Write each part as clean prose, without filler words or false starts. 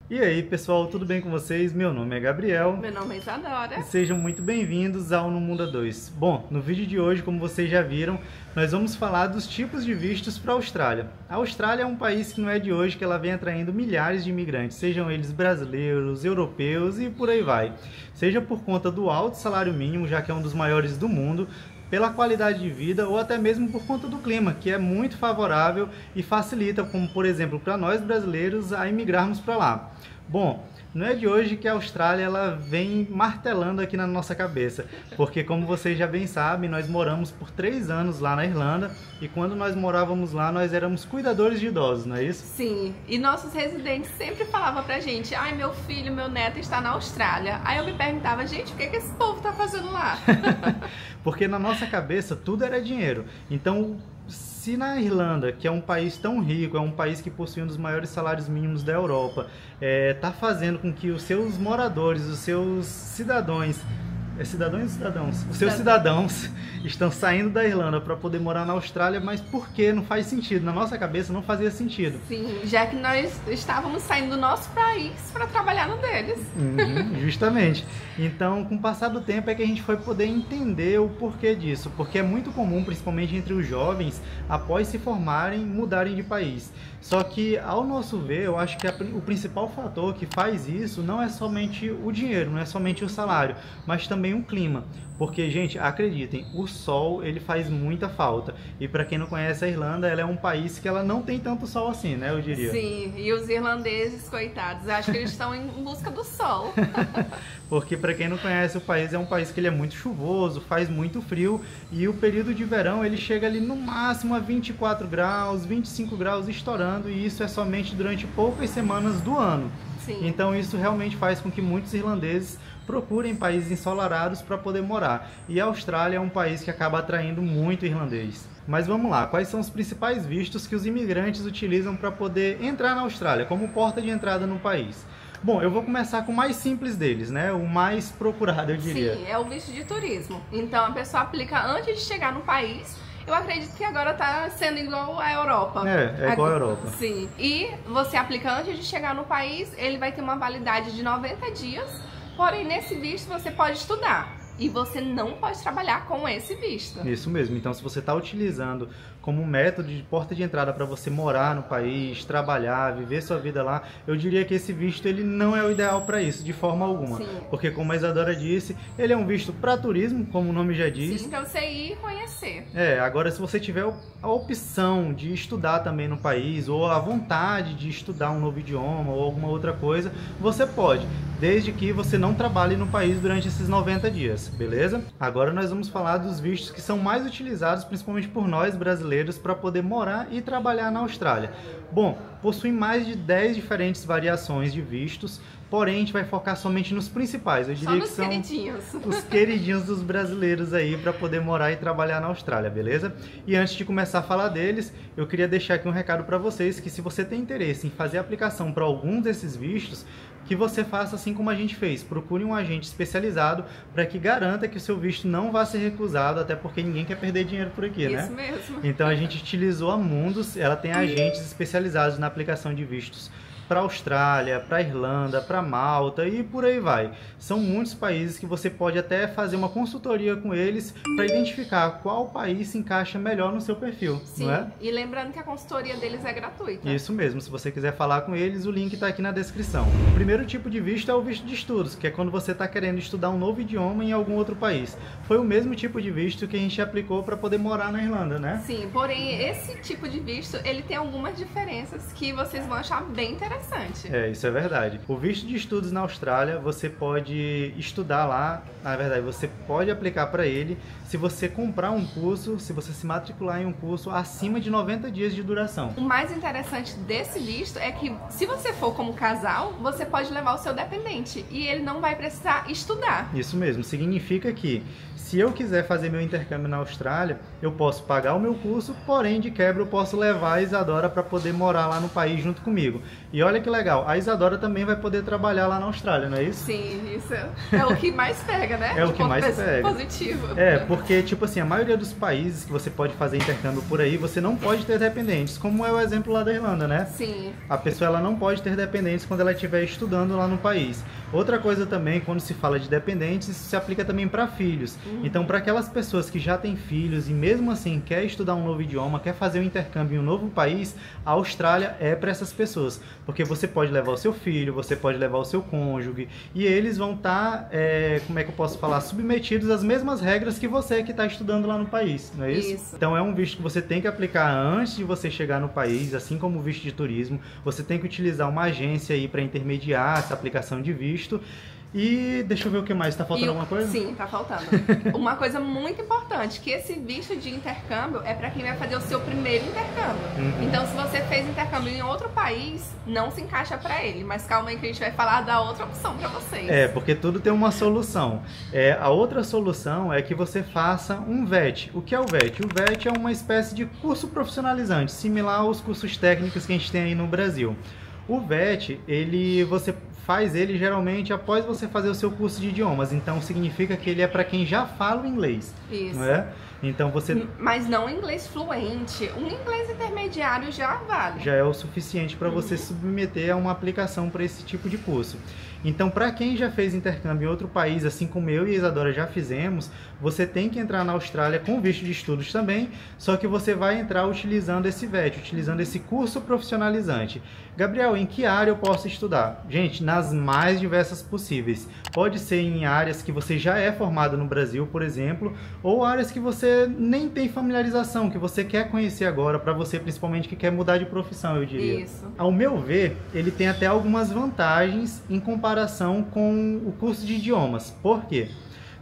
E aí, pessoal, tudo bem com vocês? Meu nome é Gabriel. Meu nome é Isadora. E sejam muito bem-vindos ao No Mundo A2. Bom, no vídeo de hoje, como vocês já viram, nós vamos falar dos tipos de vistos para a Austrália. A Austrália é um país que não é de hoje que ela vem atraindo milhares de imigrantes, sejam eles brasileiros, europeus e por aí vai. Seja por conta do alto salário mínimo, já que é um dos maiores do mundo, pela qualidade de vida ou até mesmo por conta do clima, que é muito favorável e facilita, como por exemplo, para nós brasileiros a imigrarmos para lá. Bom, não é de hoje que a Austrália ela vem martelando aqui na nossa cabeça, porque como vocês já bem sabem, nós moramos por 3 anos lá na Irlanda e quando nós morávamos lá nós éramos cuidadores de idosos, não é isso? Sim, e nossos residentes sempre falavam pra gente: ai, meu filho, meu neto está na Austrália. Aí eu me perguntava: gente, o que esse povo tá fazendo lá? Porque na nossa cabeça tudo era dinheiro. Então, se na Irlanda, que é um país tão rico, é um país que possui um dos maiores salários mínimos da Europa, está fazendo com que os seus moradores, os seus cidadãos, os seus cidadãos estão saindo da Irlanda para poder morar na Austrália, mas por que não faz sentido? Na nossa cabeça não fazia sentido. Sim, já que nós estávamos saindo do nosso país para trabalhar no deles. Justamente. Então, com o passar do tempo é que a gente foi poder entender o porquê disso, porque é muito comum, principalmente entre os jovens, após se formarem, mudarem de país. Só que, ao nosso ver, eu acho que o principal fator que faz isso não é somente o dinheiro, não é somente o salário, mas também o clima. Porque, gente, acreditem, o sol ele faz muita falta. E para quem não conhece a Irlanda, ela é um país que ela não tem tanto sol assim, né, eu diria. Sim, e os irlandeses, coitados, acho que eles estão em busca do sol. Porque para quem não conhece o país, é um país que ele é muito chuvoso, faz muito frio e o período de verão ele chega ali no máximo a 24 graus, 25 graus estourando e isso é somente durante poucas semanas do ano. Sim. Então isso realmente faz com que muitos irlandeses procurem países ensolarados para poder morar. E a Austrália é um país que acaba atraindo muito irlandês. Mas vamos lá, quais são os principais vistos que os imigrantes utilizam para poder entrar na Austrália, como porta de entrada no país? Bom, eu vou começar com o mais simples deles, né? O mais procurado, eu diria. Sim, é o visto de turismo. Então a pessoa aplica antes de chegar no país. Eu acredito que agora tá sendo igual à Europa. É igual à Europa. Sim. E você aplica antes de chegar no país, ele vai ter uma validade de 90 dias. Porém, nesse visto você pode estudar. E você não pode trabalhar com esse visto. Isso mesmo. Então, se você está utilizando como método de porta de entrada para você morar no país, trabalhar, viver sua vida lá, eu diria que esse visto ele não é o ideal para isso, de forma alguma. Sim. Porque, como a Isadora disse, ele é um visto para turismo, como o nome já diz. Sim, para você ir e conhecer. Agora se você tiver a opção de estudar também no país, ou a vontade de estudar um novo idioma ou alguma outra coisa, você pode, desde que você não trabalhe no país durante esses 90 dias. Beleza? Agora nós vamos falar dos vistos que são mais utilizados, principalmente por nós brasileiros, para poder morar e trabalhar na Austrália. Bom, possuem mais de 10 diferentes variações de vistos, porém a gente vai focar somente nos principais. Eu diria que são os queridinhos dos brasileiros aí para poder morar e trabalhar na Austrália, beleza? E antes de começar a falar deles, eu queria deixar aqui um recado para vocês que se você tem interesse em fazer a aplicação para algum desses vistos, que você faça assim como a gente fez. Procure um agente especializado para que garanta que o seu visto não vá ser recusado, até porque ninguém quer perder dinheiro por aqui, né? Isso mesmo. Então a gente utilizou a Mundus, ela tem agentes especializados na aplicação de vistos para a Austrália, para a Irlanda, para Malta e por aí vai. São muitos países que você pode até fazer uma consultoria com eles para identificar qual país se encaixa melhor no seu perfil. Sim, não é? E lembrando que a consultoria deles é gratuita. Isso mesmo, se você quiser falar com eles, o link está aqui na descrição. O primeiro tipo de visto é o visto de estudos, que é quando você está querendo estudar um novo idioma em algum outro país. Foi o mesmo tipo de visto que a gente aplicou para poder morar na Irlanda, né? Sim, porém esse tipo de visto, ele tem algumas diferenças que vocês vão achar bem interessantes. Isso é verdade. O visto de estudos na Austrália, você pode estudar lá, na verdade, você pode aplicar para ele se você comprar um curso, se você se matricular em um curso acima de 90 dias de duração. O mais interessante desse visto é que se você for como casal, você pode levar o seu dependente e ele não vai precisar estudar. Isso mesmo, significa que se eu quiser fazer meu intercâmbio na Austrália, eu posso pagar o meu curso, porém de quebra eu posso levar a Isadora para poder morar lá no país junto comigo. E olha que legal, a Isadora também vai poder trabalhar lá na Austrália, não é isso? Sim, isso é o que mais pega, né? É o que mais pega. Positivo. Porque, tipo assim, a maioria dos países que você pode fazer intercâmbio por aí, você não pode ter dependentes, como é o exemplo lá da Irlanda, né? Sim. A pessoa ela não pode ter dependentes quando ela estiver estudando lá no país. Outra coisa também, quando se fala de dependentes, isso se aplica também para filhos. Então, para aquelas pessoas que já têm filhos e mesmo assim quer estudar um novo idioma, quer fazer um intercâmbio em um novo país, a Austrália é para essas pessoas. Porque você pode levar o seu filho, você pode levar o seu cônjuge e eles vão estar, como é que eu posso falar, submetidos às mesmas regras que você que está estudando lá no país, não é isso? Isso. Então é um visto que você tem que aplicar antes de você chegar no país, assim como o visto de turismo. Você tem que utilizar uma agência aí para intermediar essa aplicação de visto. E deixa eu ver o que mais. Tá faltando alguma coisa? Sim, tá faltando. Uma coisa muito importante, que esse visto de intercâmbio é para quem vai fazer o seu primeiro intercâmbio. Então, se você fez intercâmbio em outro país, não se encaixa para ele. Mas calma aí que a gente vai falar da outra opção para vocês. Porque tudo tem uma solução. A outra solução é que você faça um VET. O que é o VET? O VET é uma espécie de curso profissionalizante, similar aos cursos técnicos que a gente tem aí no Brasil. O VET, você faz ele geralmente após você fazer o seu curso de idiomas. Então, significa que ele é para quem já fala o inglês. Isso. Não é? Então, você... Mas não inglês fluente. Um inglês intermediário já vale. Já é o suficiente para você submeter a uma aplicação para esse tipo de curso. Então, para quem já fez intercâmbio em outro país, assim como eu e a Isadora já fizemos, você tem que entrar na Austrália com visto de estudos também, só que você vai entrar utilizando esse VET, utilizando esse curso profissionalizante. Gabriel, em que área eu posso estudar? Gente, nas mais diversas possíveis. Pode ser em áreas que você já é formado no Brasil, por exemplo, ou áreas que você nem tem familiarização, que você quer conhecer agora, para você principalmente que quer mudar de profissão, eu diria. Isso. Ao meu ver, ele tem até algumas vantagens em comparação com o curso de idiomas. Por quê?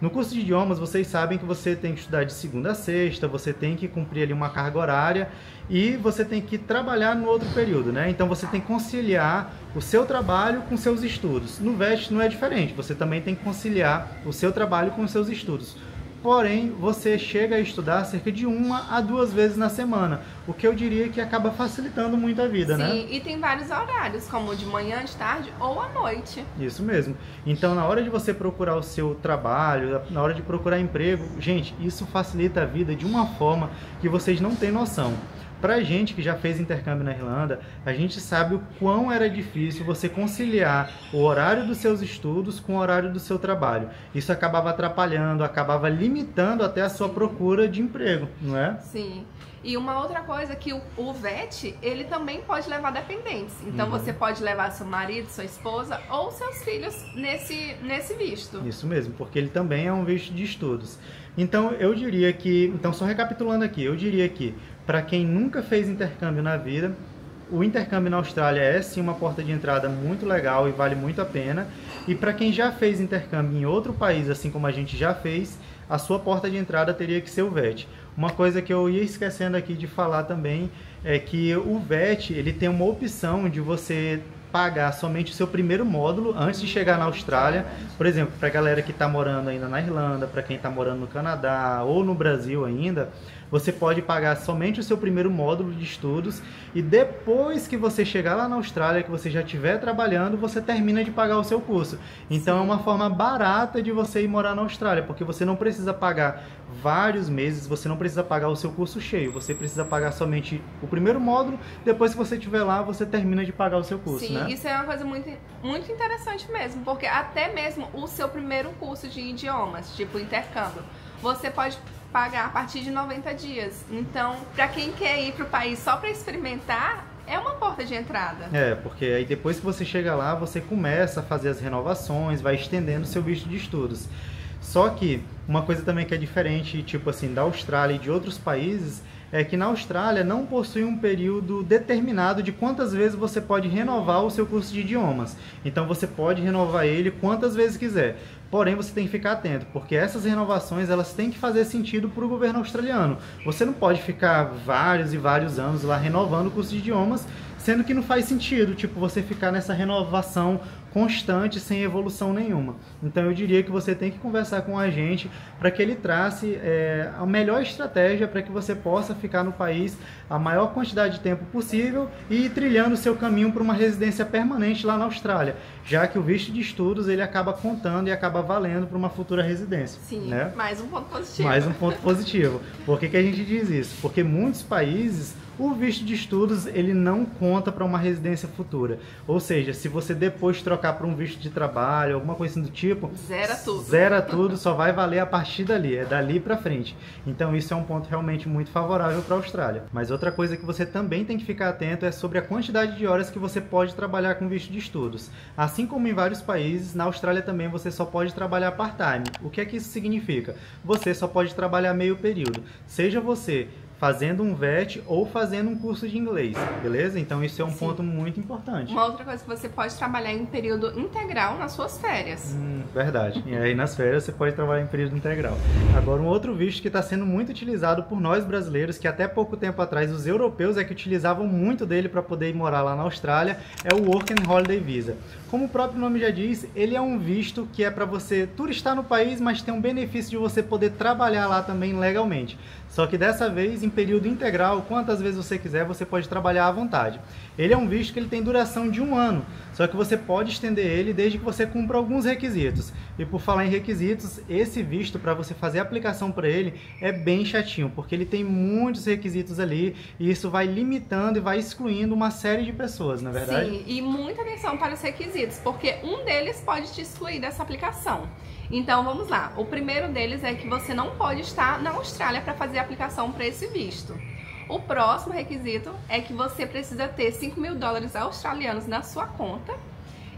No curso de idiomas, vocês sabem que você tem que estudar de segunda a sexta, você tem que cumprir ali uma carga horária e você tem que trabalhar no outro período, né? Então você tem que conciliar o seu trabalho com seus estudos. No VET não é diferente, você também tem que conciliar o seu trabalho com os seus estudos. Porém, você chega a estudar cerca de 1 a 2 vezes na semana, o que eu diria que acaba facilitando muito a vida, né? Sim, e tem vários horários, como de manhã, de tarde ou à noite. Isso mesmo. Então, na hora de você procurar o seu trabalho, na hora de procurar emprego, gente, isso facilita a vida de uma forma que vocês não têm noção. Pra gente que já fez intercâmbio na Irlanda, a gente sabe o quão era difícil você conciliar o horário dos seus estudos com o horário do seu trabalho. Isso acabava atrapalhando, acabava limitando até a sua procura de emprego, não é? Sim. E uma outra coisa que o VET, ele também pode levar dependentes. Então você pode levar seu marido, sua esposa ou seus filhos nesse visto. Isso mesmo, porque ele também é um visto de estudos. Então eu diria que, só recapitulando aqui, eu diria que para quem nunca fez intercâmbio na vida, o intercâmbio na Austrália é sim uma porta de entrada muito legal e vale muito a pena. E para quem já fez intercâmbio em outro país, assim como a gente já fez, a sua porta de entrada teria que ser o VET. Uma coisa que eu ia esquecendo aqui de falar também é que o VET, ele tem uma opção de você pagar somente o seu primeiro módulo antes de chegar na Austrália. Por exemplo, para a galera que está morando ainda na Irlanda, para quem está morando no Canadá ou no Brasil ainda, você pode pagar somente o seu primeiro módulo de estudos e depois que você chegar lá na Austrália, que você já estiver trabalhando, você termina de pagar o seu curso. Então é uma forma barata de você ir morar na Austrália, porque você não precisa pagar vários meses, você não precisa pagar o seu curso cheio, você precisa pagar somente o primeiro módulo, depois que você estiver lá, você termina de pagar o seu curso, Sim, né? Isso é uma coisa muito, muito interessante mesmo, porque até mesmo o seu primeiro curso de idiomas, tipo intercâmbio, você pode pagar a partir de 90 dias. Então, para quem quer ir para o país só para experimentar, é uma porta de entrada. Porque aí depois que você chega lá, você começa a fazer as renovações, vai estendendo o seu visto de estudos. Só que uma coisa também que é diferente, tipo assim, da Austrália e de outros países, é que na Austrália não possui um período determinado de quantas vezes você pode renovar o seu curso de idiomas. Então você pode renovar ele quantas vezes quiser. Porém, você tem que ficar atento, porque essas renovações elas têm que fazer sentido para o governo australiano. Você não pode ficar vários e vários anos lá renovando o curso de idiomas sendo que não faz sentido, tipo, você ficar nessa renovação constante, sem evolução nenhuma. Então eu diria que você tem que conversar com o agente para que ele trace a melhor estratégia para que você possa ficar no país a maior quantidade de tempo possível e ir trilhando o seu caminho para uma residência permanente lá na Austrália, já que o visto de estudos ele acaba contando e acaba valendo para uma futura residência. Sim, né? Mais um ponto positivo. Mais um ponto positivo. Por que a gente diz isso? Porque muitos países o visto de estudos ele não conta para uma residência futura. Ou seja, se você depois trocar para um visto de trabalho, alguma coisa assim do tipo, zera tudo, só vai valer a partir dali, é dali para frente. Então isso é um ponto realmente muito favorável para a Austrália. Mas outra coisa que você também tem que ficar atento é sobre a quantidade de horas que você pode trabalhar com visto de estudos. Assim como em vários países, na Austrália também você só pode trabalhar part-time. O que é que isso significa? Você só pode trabalhar meio período. Seja você fazendo um VET ou fazendo um curso de inglês, beleza? Então isso é um ponto muito importante. Uma outra coisa que você pode trabalhar em período integral nas suas férias. Verdade. E aí nas férias você pode trabalhar em período integral. Agora um outro visto que está sendo muito utilizado por nós brasileiros, que até pouco tempo atrás os europeus é que utilizavam muito dele para poder ir morar lá na Austrália, é o Work and Holiday Visa. Como o próprio nome já diz, ele é um visto que é para você turistar no país, mas tem um benefício de você poder trabalhar lá também legalmente. Só que dessa vez, em período integral, quantas vezes você quiser, você pode trabalhar à vontade. Ele é um visto que ele tem duração de 1 ano, só que você pode estender ele desde que você cumpra alguns requisitos. E por falar em requisitos, esse visto, para você fazer a aplicação para ele, é bem chatinho, porque ele tem muitos requisitos ali, e isso vai limitando e vai excluindo uma série de pessoas, na verdade? Sim, e muita atenção para os requisitos, porque um deles pode te excluir dessa aplicação. Então vamos lá, o primeiro deles é que você não pode estar na Austrália para fazer a aplicação para esse visto. O próximo requisito é que você precisa ter $5.000 australianos na sua conta.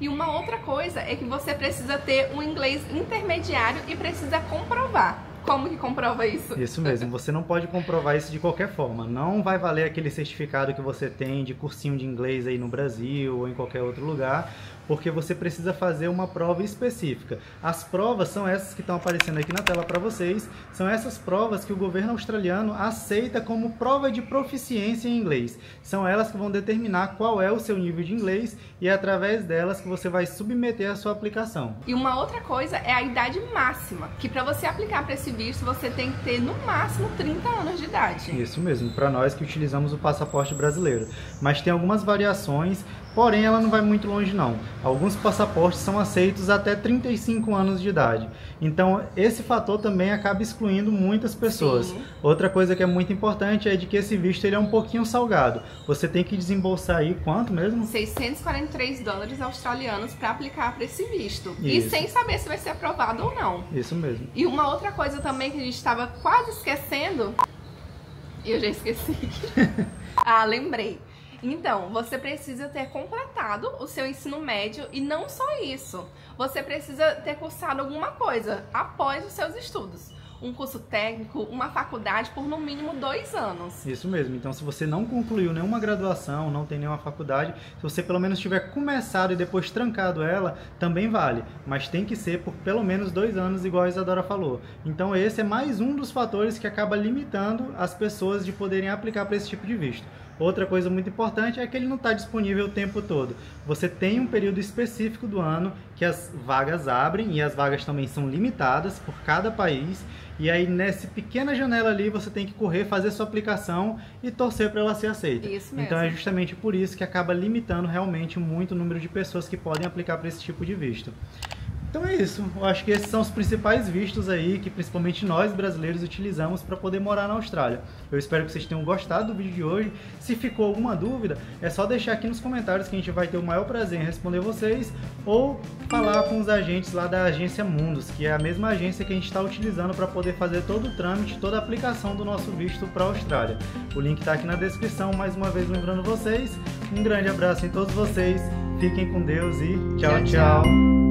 E uma outra coisa é que você precisa ter um inglês intermediário e precisa comprovar. Como que comprova isso? Isso mesmo, você não pode comprovar isso de qualquer forma. Não vai valer aquele certificado que você tem de cursinho de inglês aí no Brasil ou em qualquer outro lugar, porque você precisa fazer uma prova específica. As provas são essas que estão aparecendo aqui na tela para vocês, são essas provas que o governo australiano aceita como prova de proficiência em inglês. São elas que vão determinar qual é o seu nível de inglês e é através delas que você vai submeter a sua aplicação. E uma outra coisa é a idade máxima, que para você aplicar para esse visto você tem que ter no máximo 30 anos de idade. Isso mesmo, para nós que utilizamos o passaporte brasileiro. Mas tem algumas variações, porém ela não vai muito longe não. Alguns passaportes são aceitos até 35 anos de idade. Então esse fator também acaba excluindo muitas pessoas. Sim. Outra coisa que é muito importante é de que esse visto ele é um pouquinho salgado. Você tem que desembolsar aí quanto mesmo? $643 australianos para aplicar para esse visto. Isso. E sem saber se vai ser aprovado ou não. Isso mesmo. E uma outra coisa também que a gente estava quase esquecendo, e eu já esqueci. Lembrei. Então, você precisa ter completado o seu ensino médio e não só isso. Você precisa ter cursado alguma coisa após os seus estudos. Um curso técnico, uma faculdade por no mínimo 2 anos. Isso mesmo. Então, se você não concluiu nenhuma graduação, não tem nenhuma faculdade, se você pelo menos tiver começado e depois trancado ela, também vale. Mas tem que ser por pelo menos 2 anos, igual a Isadora falou. Então, esse é mais um dos fatores que acaba limitando as pessoas de poderem aplicar para esse tipo de visto. Outra coisa muito importante é que ele não está disponível o tempo todo. Você tem um período específico do ano que as vagas abrem, e as vagas também são limitadas por cada país. E aí, nessa pequena janela ali, você tem que correr, fazer sua aplicação e torcer para ela ser aceita. Isso mesmo. Então é justamente por isso que acaba limitando realmente muito o número de pessoas que podem aplicar para esse tipo de visto. Então é isso, eu acho que esses são os principais vistos aí que principalmente nós brasileiros utilizamos para poder morar na Austrália. Eu espero que vocês tenham gostado do vídeo de hoje. Se ficou alguma dúvida, é só deixar aqui nos comentários que a gente vai ter o maior prazer em responder vocês, ou falar com os agentes lá da agência Mundus, que é a mesma agência que a gente está utilizando para poder fazer todo o trâmite, toda a aplicação do nosso visto para a Austrália. O link está aqui na descrição, mais uma vez lembrando vocês. Um grande abraço em todos vocês, fiquem com Deus e tchau, tchau.